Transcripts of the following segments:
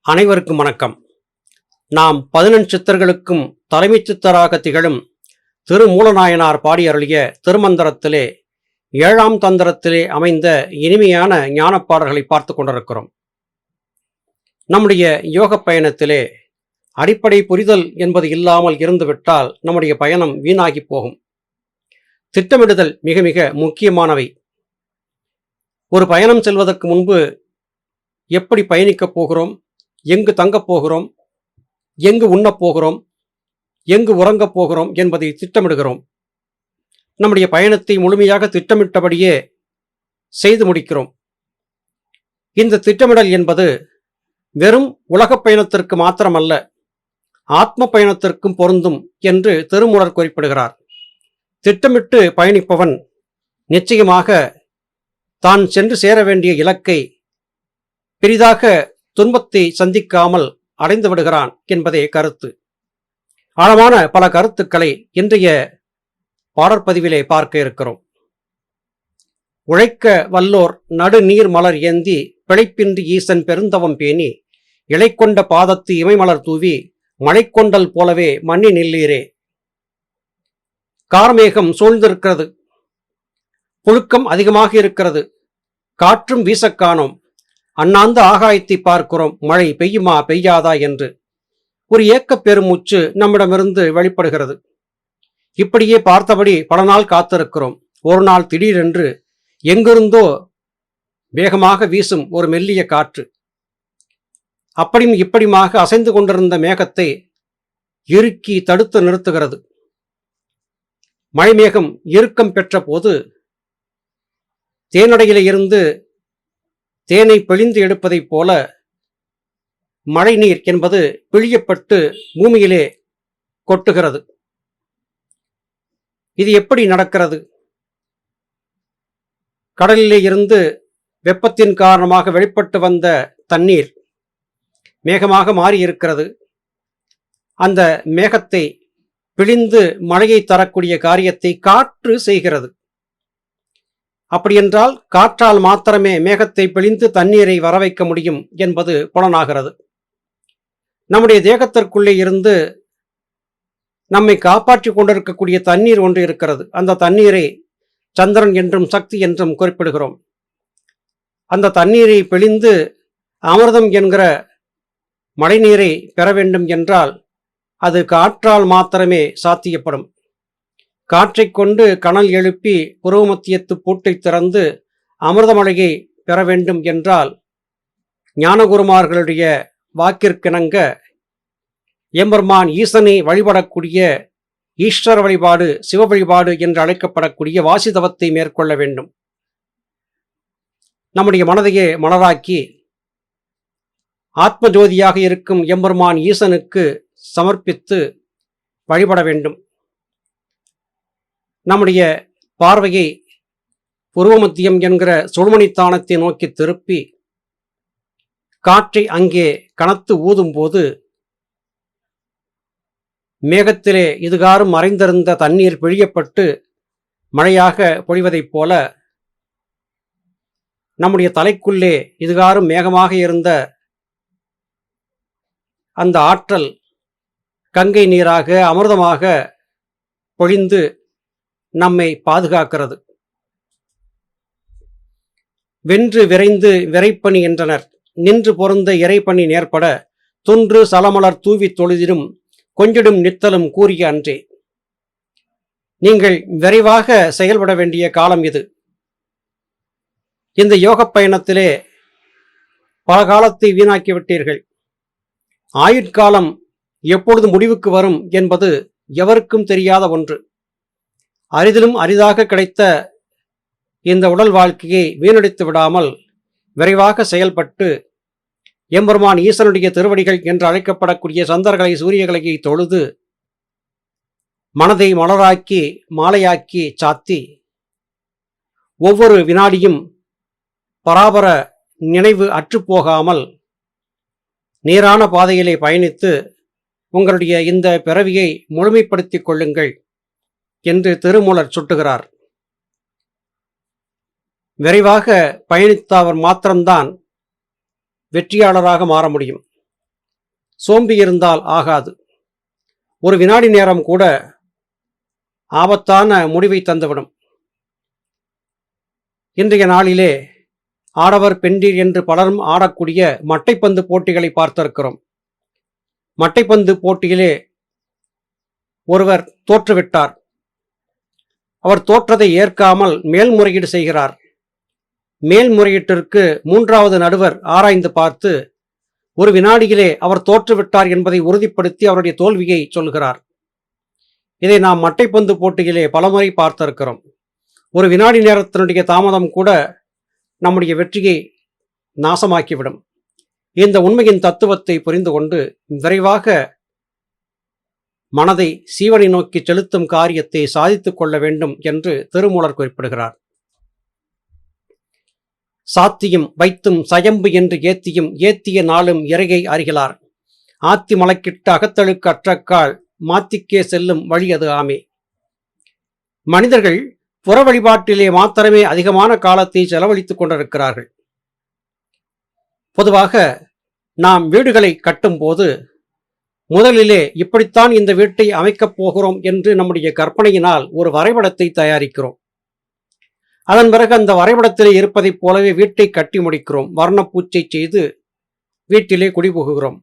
அனைவருக்கும் வணக்கம். நாம் 11 சித்தர்களுக்கும் தலைமை சித்தராக திகழும் திருமூலநாயனார் பாடியருளிய திருமந்திரத்திலே 7ஆம் தந்திரத்திலே அமைந்த இனிமையான ஞானப்பாடல்களை பார்த்து கொண்டிருக்கிறோம். நம்முடைய யோக பயணத்திலே அடிப்படை புரிதல் என்பது இல்லாமல் இருந்துவிட்டால் நம்முடைய பயணம் வீணாகி போகும். திட்டமிடுதல் மிக மிக முக்கியமானவை. ஒரு பயணம் செல்வதற்கு முன்பு எப்படி பயணிக்கப் போகிறோம், எங்கு தங்கப் போகிறோம், எங்கு உண்ணப் போகிறோம், எங்கு உறங்கப் போகிறோம் என்பதை திட்டமிடுகிறோம். நம்முடைய பயணத்தை முழுமையாக திட்டமிட்டபடியே செய்து முடிக்கிறோம். இந்த திட்டமிடல் என்பது வெறும் உலகப் பயணத்திற்கு மாத்திரமல்ல, ஆத்ம பயணத்திற்கும் பொருந்தும் என்று திருமூலர் குறிப்பிடுகிறார். திட்டமிட்டு பயணிப்பவன் நிச்சயமாக தான் சென்று சேர வேண்டிய இலக்கை பெரிதாக துன்பத்தை சந்திக்காமல் அடைந்து விடுகிறான் என்பதே கருத்து. ஆழமான பல கருத்துக்களை இன்றைய பாடற்பதிவிலே பார்க்க இருக்கிறோம். உழைக்க வல்லோர் நடுநீர் மலர் ஏந்தி பிழைப்பின்றி ஈசன் பெருந்தவம் பேணி இலைக்கொண்ட பாதத்து இமைமலர் தூவி மழைக்கொண்டல் போலவே மண்ணி நில்லீரே. கார்மேகம் சூழ்ந்திருக்கிறது, புழுக்கம் அதிகமாக இருக்கிறது, காற்றும் வீசக்கானோம், அண்ணாந்து ஆகாயத்தை பார்க்கிறோம், மழை பெய்யுமா பெய்யாதா என்று ஒரு ஏக்கப் பெருமூச்சு நம்மிடமிருந்து வெளிப்படுகிறது. இப்படியே பார்த்தபடி பல நாள் காத்திருக்கிறோம். ஒரு நாள் திடீரென்று எங்கிருந்தோ வேகமாக வீசும் ஒரு மெல்லிய காற்று அப்படியும் இப்படியுமாக அசைந்து கொண்டிருந்த மேகத்தை இறுக்கி தடுத்து நிறுத்துகிறது. மழைமேகம் இறுக்கம் பெற்ற போது தேனடையிலே இருந்து தேனை பிழிந்து எடுப்பதைப் போல மழை நீர் என்பது பிழியப்பட்டு பூமியிலே கொட்டுகிறது. இது எப்படி நடக்கிறது? கடலிலே இருந்து வெப்பத்தின் காரணமாக வெளிப்பட்டு வந்த தண்ணீர் மேகமாக மாறியிருக்கிறது. அந்த மேகத்தை பிழிந்து மழையை தரக்கூடிய காரியத்தை காற்று செய்கிறது. அப்படியென்றால் காற்றால் மாத்திரமே மேகத்தை பிழிந்து தண்ணீரை வரவைக்க முடியும் என்பது புலனாகிறது. நம்முடைய தேகத்திற்குள்ளே இருந்து நம்மை காப்பாற்றிக் கொண்டிருக்கக்கூடிய தண்ணீர் ஒன்று இருக்கிறது. அந்த தண்ணீரை சந்திரன் என்றும் சக்தி என்றும் குறிப்பிடுகிறோம். அந்த தண்ணீரை பிழிந்து அமிர்தம் என்கிற மழைநீரை பெற வேண்டும் என்றால் அது காற்றால் மாத்திரமே சாத்தியப்படும். காற்றை கொண்டு கனல் எழுப்பி புருவமத்தியத்து பூட்டை திறந்து அமிர்தமழையை பெற வேண்டும் என்றால் ஞானகுருமார்களுடைய வாக்கிற்கிணங்க எம்பெருமான் ஈசனை வழிபடக்கூடிய ஈஸ்வர வழிபாடு, சிவ வழிபாடு என்று அழைக்கப்படக்கூடிய வாசிதவத்தை மேற்கொள்ள வேண்டும். நம்முடைய மனதையே மலராக்கி ஆத்ம ஜோதியாக இருக்கும் எம்பெருமான் ஈசனுக்கு சமர்ப்பித்து வழிபட வேண்டும். நம்முடைய பார்வையை புருவமத்தியம் என்கிற சுழுமணித்தானத்தை நோக்கி திருப்பி காற்றை அங்கே கனத்து ஊதும் போது மேகத்திலே இதுகாரும் மறைந்திருந்த தண்ணீர் பிழியப்பட்டு மழையாக பொழிவதைப் போல நம்முடைய தலைக்குள்ளே இதுகாரும் மேகமாக இருந்த அந்த ஆற்றல் கங்கை நீராக அமிர்தமாக பொழிந்து நம்மை பாதுகாக்கிறது. வென்று விரைந்து விரைப்பணி என்றனர், நின்று பொருந்த இறைப்பணி நேர்பட துன்று சலமலர் தூவி தொழுதிடும் கொஞ்சிடும் நித்தலும் கூறிய அன்றே. நீங்கள் விரைவாக செயல்பட வேண்டிய காலம் இது. இந்த யோக பயணத்திலே பல காலத்தை வீணாக்கிவிட்டீர்கள். ஆயுட்காலம் எப்பொழுது முடிவுக்கு வரும் என்பது எவருக்கும் தெரியாத ஒன்று. அரிதிலும் அரிதாக கிடைத்த இந்த உடல் வாழ்க்கையை வீணடித்து விடாமல் விரைவாக செயல்பட்டு எம்பெருமான் ஈசனுடைய திருவடிகள் என்று அழைக்கப்படக்கூடிய சந்தர்களை சூரியகலையை தொழுது மனதை மலராக்கி மாலையாக்கி சாத்தி ஒவ்வொரு வினாடியும் பராபர நினைவு அற்றுப்போகாமல் நேரான பாதையிலே பயணித்து உங்களுடைய இந்த பிறவியை முழுமைப்படுத்திக் கொள்ளுங்கள் என்று திருமூலர் சுட்டுகிறார். விரைவாக பயணித்தவர் மாத்திரம்தான் வெற்றியாளராக மாற முடியும். சோம்பி இருந்தால் ஆகாது. ஒரு வினாடி நேரம் கூட ஆபத்தான முடிவை தந்துவிடும். இன்றைய நாளிலே ஆடவர் பெண்டீர் என்று பலரும் ஆடக்கூடிய மட்டைப்பந்து போட்டிகளை பார்த்திருக்கிறோம். மட்டைப்பந்து போட்டியிலே ஒருவர் தோற்றுவிட்டார். அவர் தோற்றதை ஏற்காமல் மேல்முறையீடு செய்கிறார். மேல்முறையீட்டிற்கு மூன்றாவது நடுவர் ஆராய்ந்து பார்த்து ஒரு வினாடியிலே அவர் தோற்றுவிட்டார் என்பதை உறுதிப்படுத்தி அவருடைய தோல்வியை சொல்கிறார். இதை நாம் மட்டைப்பந்து போட்டியிலே பலமுறை பார்த்திருக்கிறோம். ஒரு வினாடி நேரத்தினுடைய தாமதம் கூட நம்முடைய வெற்றியை நாசமாக்கிவிடும். இந்த உண்மையின் தத்துவத்தை புரிந்து கொண்டு விரைவாக மனதை சீவனை நோக்கி செலுத்தும் காரியத்தை சாதித்துக் கொள்ள வேண்டும் என்று திருமூலர் குறிப்பிடுகிறார். சாத்தியும் வைத்தும் சயம்பு என்று ஏத்தியும் ஏத்திய நாளும் இறையை அறிகிறார். ஆத்தி மலக்கிட்ட அகத்தழுக்கு அற்றக்கால் மாத்திக்கே செல்லும் வழி அது ஆமே. மனிதர்கள் புற வழிபாட்டிலே மாத்திரமே அதிகமான காலத்தை செலவழித்துக் கொண்டிருக்கிறார்கள். பொதுவாக நாம் வீடுகளை கட்டும் போது முதலிலே இப்படித்தான் இந்த வீட்டை அமைக்கப் போகிறோம் என்று நம்முடைய கற்பனையினால் ஒரு வரைபடத்தை தயாரிக்கிறோம். அதன் பிறகு அந்த வரைபடத்திலே இருப்பதைப் போலவே வீட்டை கட்டி முடிக்கிறோம். வர்ணப்பூச்சை செய்து வீட்டிலே குடிபுகுகிறோம்.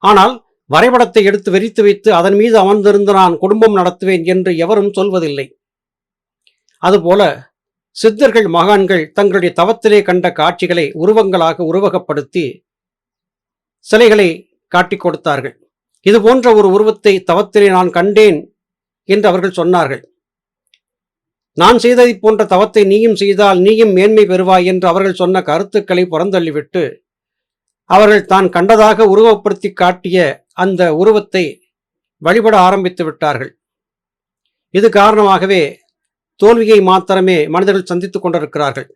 ஆனால் வரைபடத்தை எடுத்து விரித்து வைத்து அதன் மீது அமர்ந்திருந்து நான் குடும்பம் நடத்துவேன் என்று எவரும் சொல்வதில்லை. அதுபோல சித்தர்கள் மகான்கள் தங்களுடைய தவத்திலே கண்ட காட்சிகளை உருவங்களாக உருவகப்படுத்தி சிலைகளை காட்டிக் கொடுத்தார்கள். இது போன்ற ஒரு உருவத்தை தவத்திலே நான் கண்டேன் என்று அவர்கள் சொன்னார்கள். நான் செய்ததை போன்ற தவத்தை நீயும் செய்தால் நீயும் மேன்மை பெறுவாய் என்று அவர்கள் சொன்ன கருத்துக்களை புறந்தள்ளிவிட்டு அவர்கள் தான் கண்டதாக உருவப்படுத்தி காட்டிய அந்த உருவத்தை வழிபட ஆரம்பித்து விட்டார்கள். இது காரணமாகவே தோல்வியை மாத்திரமே மனிதர்கள் சந்தித்துக் கொண்டிருக்கிறார்கள்.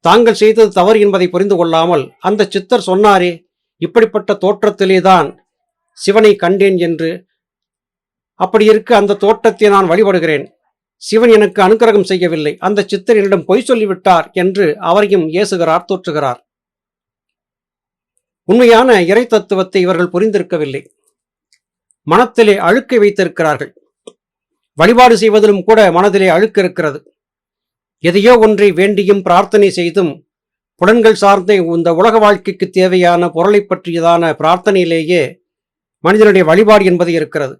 தாங்கள் செய்தது தவறு என்பதை புரிந்து கொள்ளாமல் அந்த சித்தர் சொன்னாரே இப்படிப்பட்ட தோற்றத்திலேதான் சிவனை கண்டேன் என்று, அப்படி இருக்க அந்த தோற்றத்தை நான் வழிபடுகிறேன், சிவன் எனக்கு அனுக்கிரகம் செய்யவில்லை, அந்த சித்தர் என்னிடம் பொய் சொல்லிவிட்டார் என்று அவரையும் ஏசுகிறார், தோற்றுகிறார். உண்மையான இறை தத்துவத்தை இவர்கள் புரிந்திருக்கவில்லை. மனத்திலே அழுக்கை வைத்திருக்கிறார்கள். வழிபாடு செய்வதிலும் கூட மனதிலே அழுக்கு இருக்கிறது. எதையோ ஒன்றை வேண்டியும் பிரார்த்தனை செய்தும் புலன்கள் சார்ந்த இந்த உலக வாழ்க்கைக்கு தேவையான பொருளை பற்றியதான பிரார்த்தனையிலேயே மனிதனுடைய வழிபாடு என்பது இருக்கிறது.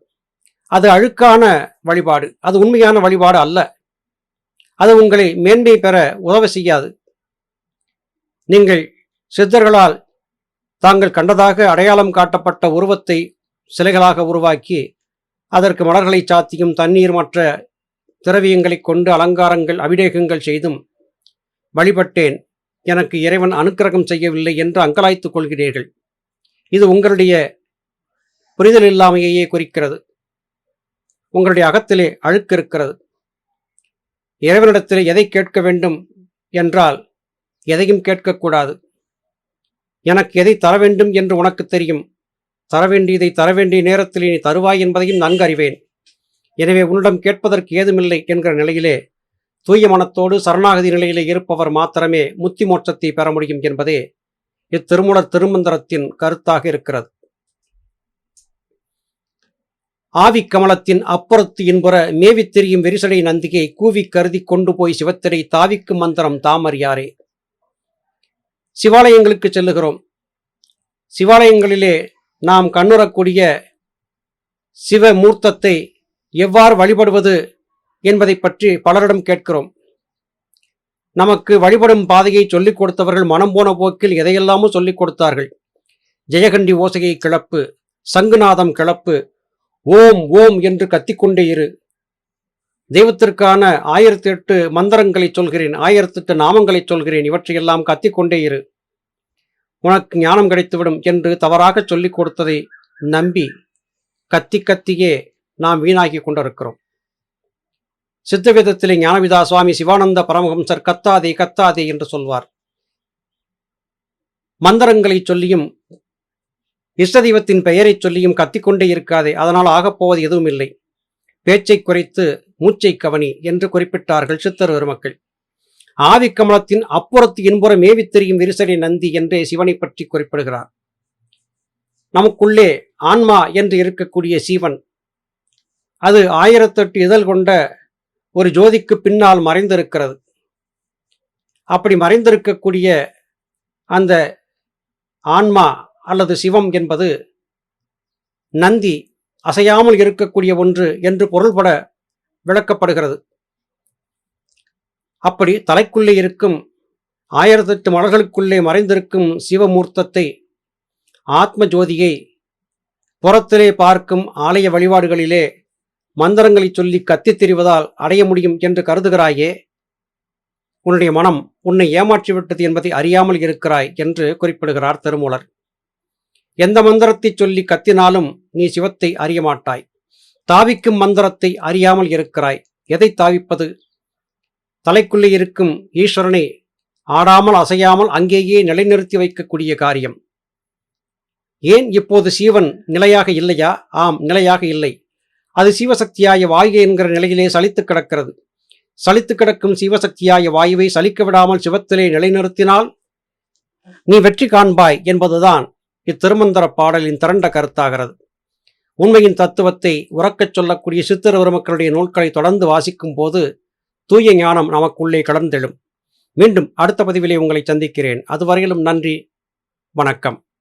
அது அழுக்கான வழிபாடு, அது உண்மையான வழிபாடு அல்ல. அது உங்களை மேன்மை பெற உதவி செய்யாது. நீங்கள் சித்தர்களால் தாங்கள் கண்டதாக அடையாளம் காட்டப்பட்ட உருவத்தை சிலைகளாக உருவாக்கி அதற்கு மலர்களை சாத்தியும் தண்ணீர் மற்ற திரவியங்களை கொண்டு அலங்காரங்கள் அபிடேகங்கள் செய்தும் வழிபட்டேன், எனக்கு இறைவன் அனுக்கிரகம் செய்யவில்லை என்று அங்கலாய்த்துக் கொள்கிறீர்கள். இது உங்களுடைய புரிதல் இல்லாமையே குறிக்கிறது. உங்களுடைய அகத்திலே அழுக்கு இருக்கிறது. இறைவனிடத்திலே எதை கேட்க வேண்டும் என்றால் எதையும் கேட்கக்கூடாது. எனக்கு எதை தர வேண்டும் என்று உனக்கு தெரியும், தர வேண்டியதை தர வேண்டிய நேரத்தில் நீ தருவாய் என்பதையும் நன்கு அறிவேன். எனவே உன்னிடம் கேட்பதற்கு ஏதுமில்லை என்கிற நிலையிலே தூய மனத்தோடு சரணாகதி நிலையிலே இருப்பவர் மாத்திரமே முத்தி மோட்சத்தை பெற முடியும் என்பதே இத்திருமூலர் திருமந்திரத்தின் கருத்தாக இருக்கிறது. ஆவி கமலத்தின் அப்புறத்து இன்புற மேவித் திரியும் வெரிசடை நந்திகை கூவி கருதி கொண்டு போய் சிவத்திரை தாவிக்கும் மந்திரம் தாமறியாரே. சிவாலயங்களுக்கு செல்லுகிறோம். சிவாலயங்களிலே நாம் கண்ணுறக்கூடிய சிவமூர்த்தத்தை எவ்வாறு வழிபடுவது என்பதை பற்றி பலரிடம் கேட்கிறோம். நமக்கு வழிபடும் பாதையை சொல்லிக் கொடுத்தவர்கள் மனம் போன போக்கில் எதையெல்லாமோ சொல்லிக் கொடுத்தார்கள். ஜெயகண்டி ஓசையை கிளப்பு, சங்குநாதம் கிளப்பு, ஓம் ஓம் என்று கத்திக்கொண்டே இரு, தெய்வத்திற்கான 1008 மந்திரங்களை சொல்கிறேன், 1008 நாமங்களை சொல்கிறேன், இவற்றையெல்லாம் கத்திக்கொண்டே இரு, உனக்கு ஞானம் கிடைத்துவிடும் என்று தவறாக சொல்லிக் கொடுத்ததை நம்பி கத்தி கத்தியே நாம் வீணாகி கொண்டிருக்கிறோம். சித்தவேதத்திலே ஞானவிதா சுவாமி சிவானந்த பரமஹம்சர் கத்தாதே கத்தாதே என்று சொல்வார். மந்திரங்களை சொல்லியும் இஷ்ட தெய்வத்தின் பெயரை சொல்லியும் கத்திக்கொண்டே இருக்காதே, அதனால் ஆகப்போவது எதுவும் இல்லை. பேச்சை குறைத்து மூச்சை கவனி என்று குறிப்பிட்டார்கள் சித்தர் பெருமக்கள். ஆவி கமலத்தின் அப்புறத்து இன்புற மேவித் தெரியும் விரிசடை நந்தி என்றே சிவனை பற்றி குறிப்பிடுகிறார். நமக்குள்ளே ஆன்மா என்று இருக்கக்கூடிய சீவன், அது 1008 இதழ் கொண்ட ஒரு ஜோதிக்கு பின்னால் மறைந்திருக்கிறது. அப்படி மறைந்திருக்கக்கூடிய அந்த ஆன்மா அல்லது சிவம் என்பது நந்தி, அசையாமல் இருக்கக்கூடிய ஒன்று என்று பொருள்பட விளக்கப்படுகிறது. அப்படி தலைக்குள்ளே இருக்கும் 1008 மலர்களுக்குள்ளே மறைந்திருக்கும் சிவமூர்த்தத்தை, ஆத்ம ஜோதியை புறத்திலே பார்க்கும் ஆலய வழிபாடுகளிலே மந்திரங்களை சொல்லி கத்தித் திரிவதால் அடைய முடியும் என்று கருதுகிறாயே, உன்னுடைய மனம் உன்னை ஏமாற்றிவிட்டது என்பதை அறியாமல் இருக்கிறாய் என்று குறிப்பிடுகிறார் திருமூலர். எந்த மந்திரத்தை சொல்லி கத்தினாலும் நீ சிவத்தை அறிய மாட்டாய். தாவிக்கும் மந்திரத்தை அறியாமல் இருக்கிறாய். எதை தாவிப்பது? தலைக்குள்ளே இருக்கும் ஈஸ்வரனை ஆடாமல் அசையாமல் அங்கேயே நிலைநிறுத்தி வைக்கக்கூடிய காரியம். ஏன் இப்போது சீவன் நிலையாக இல்லையா? ஆம், நிலையாக இல்லை. அது சிவசக்தியாய வாயு என்கிற நிலையிலே சலித்து கிடக்கிறது. சலித்து கிடக்கும் சிவசக்தியாய வாயுவை சலிக்க விடாமல் சிவத்திலே நிலைநிறுத்தினால் நீ வெற்றி காண்பாய் என்பதுதான் இத்திருமந்திர பாடலின் திரண்ட கருத்தாகிறது. உண்மையின் தத்துவத்தை உறக்கச் சொல்லக்கூடிய சித்திர பெருமக்களுடைய நூல்களை தொடர்ந்து வாசிக்கும் போது தூய ஞானம் நமக்குள்ளே கடந்தெழும். மீண்டும் அடுத்த பதிவிலே உங்களை சந்திக்கிறேன். அதுவரையிலும் நன்றி, வணக்கம்.